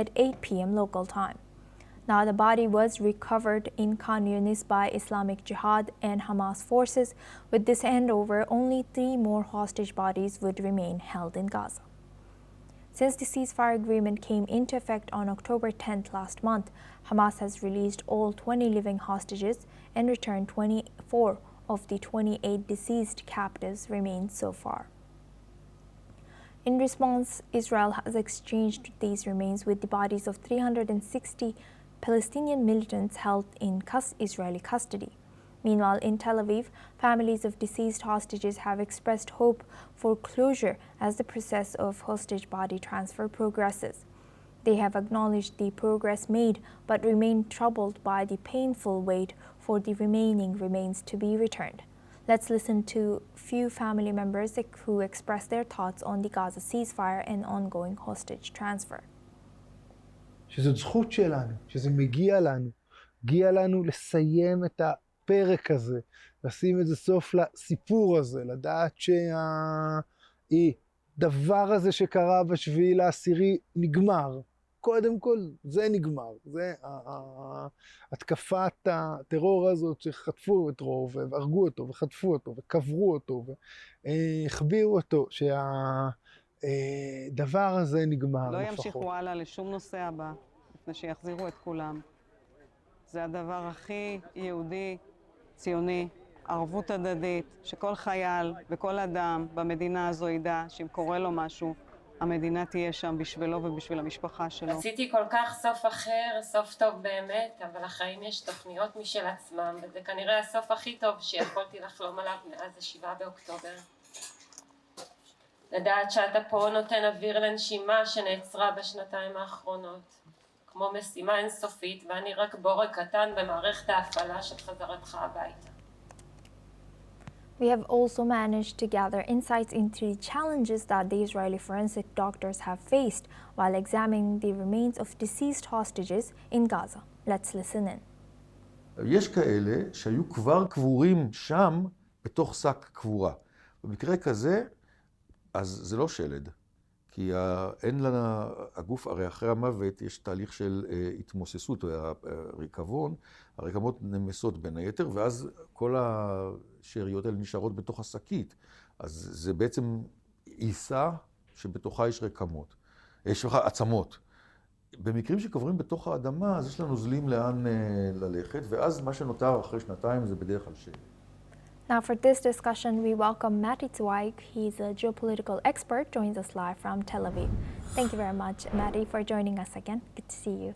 at 8 p.m. local time. Now, the body was recovered in Khan Younis by Islamic Jihad and Hamas forces. With this handover, only 3 more hostage bodies would remain held in Gaza. Since the ceasefire agreement came into effect on October 10th last month, Hamas has released all 20 living hostages and returned 24 of the 28 deceased captives remained so far. In response, Israel has exchanged these remains with the bodies of 360 Palestinian militants held in Israeli custody. Meanwhile, in Tel Aviv, families of deceased hostages have expressed hope for closure as the process of hostage body transfer progresses. They have acknowledged the progress made, but remain troubled by the painful wait for the remaining remains to be returned. Let's listen to few family members who express their thoughts on the Gaza ceasefire and ongoing hostage transfer. שזו זכות שלנו, שזה מגיע לנו לסיים את הפרק הזה, לשים איזה סוף לסיפור הזה, לדעת שהדבר הזה שקרה בשביעי לעשירי נגמר. קודם כל, זה נגמר. זה התקפת הטרור הזאת שחטפו את רוב, והרגו אותו, וחטפו אותו, וקברו אותו, והחביאו אותו, הדבר הזה נגמר. לא ימשיכו הלאה לשום נושא הבא, לפני שיחזירו את כולם. זה הדבר הכי יהודי, ציוני, ערבות הדדית, שכל חייל וכל אדם במדינה הזו ידע שאם קורה לו משהו, המדינה תהיה שם בשבילו ובשביל המשפחה שלו. עשיתי כל כך סוף אחר, סוף טוב באמת, אבל לחיים יש תוכניות משל עצמם, וזה כנראה הסוף הכי טוב שיכולתי לחלום עליו מאז 7 באוקטובר. לדעת שאתה פה נותן אוויר לנשימה שנעצרה בשנתיים האחרונות, כמו משימה אינסופית, ואני רק בורג קטן במערכת ההפעלה של חזרתך הביתה. We have also managed to gather insights into the challenges that the Israeli forensic doctors have faced while examining the remains of deceased hostages in Gaza. Let's listen in. יש כאלה שהיו כבר קבורים שם בתוך שק קבורה. במקרה כזה, אז זה לא שלד. כי אין לנו, הגוף, הרי אחרי המוות יש תהליך של התמוססות, או הריקבון, הרקמות נמסות בין היתר, ואז כל השאריות האלה נשארות בתוך השקית. אז זה בעצם עיסה שבתוכה יש רקמות, יש עצמות. במקרים שקוברים בתוך האדמה, אז יש לנו נוזלים לאן ללכת, ואז מה שנותר אחרי שנתיים זה בדרך כלל שלד. Now for this discussion, we welcome Matti Zweig. He's a geopolitical expert, joins us live from Tel Aviv. Thank you very much, Matti, for joining us again. Good to see you.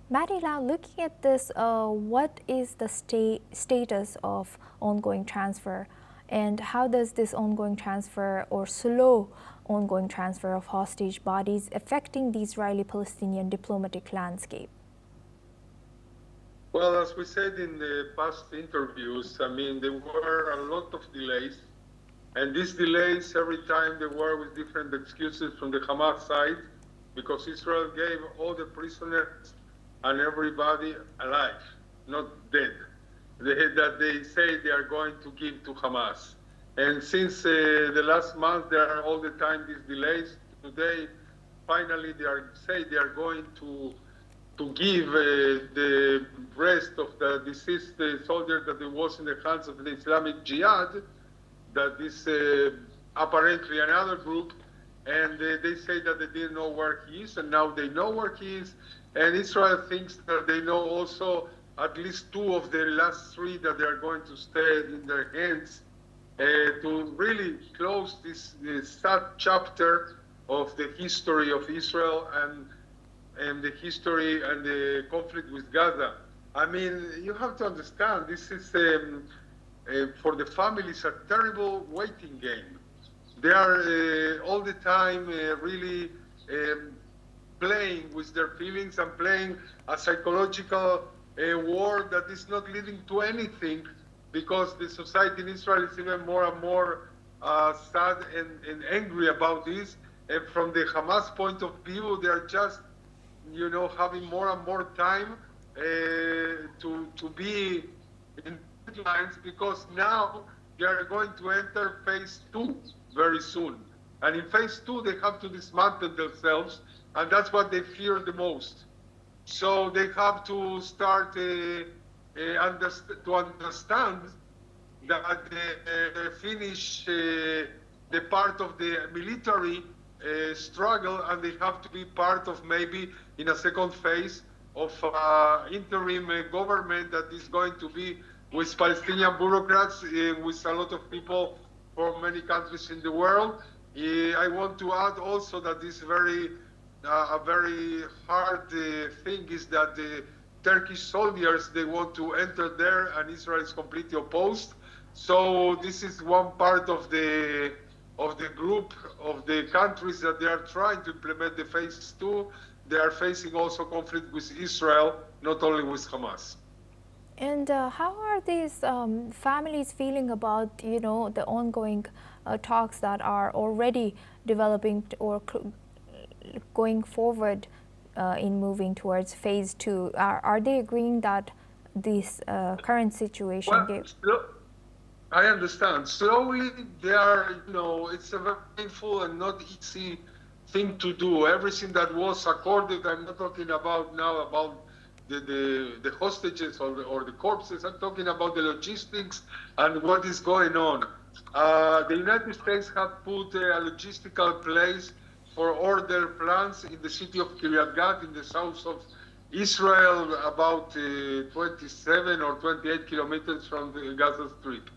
Matti, now looking at this, what is the status of ongoing transfer, and how does this ongoing transfer or slow ongoing transfer of hostage bodies affecting the Israeli-Palestinian diplomatic landscape? Well, as we said in the past interviews, I mean, there were a lot of delays. And these delays, every time they were with different excuses from the Hamas side, because Israel gave all the prisoners and everybody alive, not dead, that they say they are going to give to Hamas. And since the last month, there are all the time these delays. Today, finally, they are going to give the rest of the deceased soldier that was in the hands of the Islamic Jihad, that is apparently another group, and they say that they didn't know where he is, and now they know where he is, and Israel thinks that they know also at least 2 of the last 3 that they are going to stay in their hands to really close this sad chapter of the history of Israel and the history and the conflict with Gaza. I mean, you have to understand, this is, for the families, a terrible waiting game. They are all the time really playing with their feelings and playing a psychological war that is not leading to anything, because the society in Israel is even more and more sad and angry about this. And from the Hamas point of view, they are just, you know, having more and more time to be in lines, because now they are going to enter phase 2 very soon. And in phase 2, they have to dismantle themselves and that's what they fear the most. So they have to start to understand that they finish the part of the military struggle, and they have to be part of maybe in a second phase of interim government that is going to be with Palestinian bureaucrats, with a lot of people from many countries in the world. I want to add also that this a very hard thing is that the Turkish soldiers, they want to enter there, and Israel is completely opposed. So this is one part of the group of the countries that they are trying to implement the phase 2. They are facing also conflict with Israel, not only with Hamas. And how are these families feeling about, the ongoing talks that are already developing or going forward in moving towards phase 2? Are they agreeing that this current situation I understand. Slowly, they are, it's a very painful and not easy thing to do. Everything that was accorded, I'm not talking about now about the hostages or the corpses. I'm talking about the logistics and what is going on. The United States have put a logistical place for order plans in the city of Kiryat Gat in the south of Israel, about 27 or 28 kilometers from the Gaza Strip.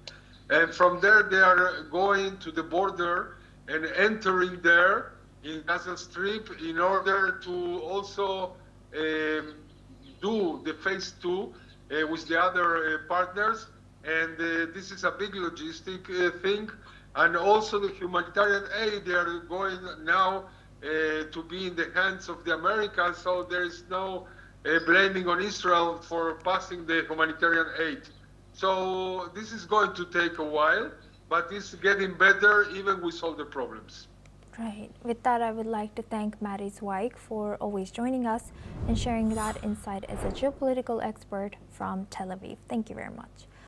And from there, they are going to the border and entering there in Gaza Strip in order to also do the phase 2 with the other partners. And this is a big logistic thing. And also the humanitarian aid, they are going now to be in the hands of the Americans. So there is no blaming on Israel for passing the humanitarian aid. So this is going to take a while, but it's getting better even with all the problems. Right. With that, I would like to thank Matti Zweig for always joining us and sharing that insight as a geopolitical expert from Tel Aviv. Thank you very much.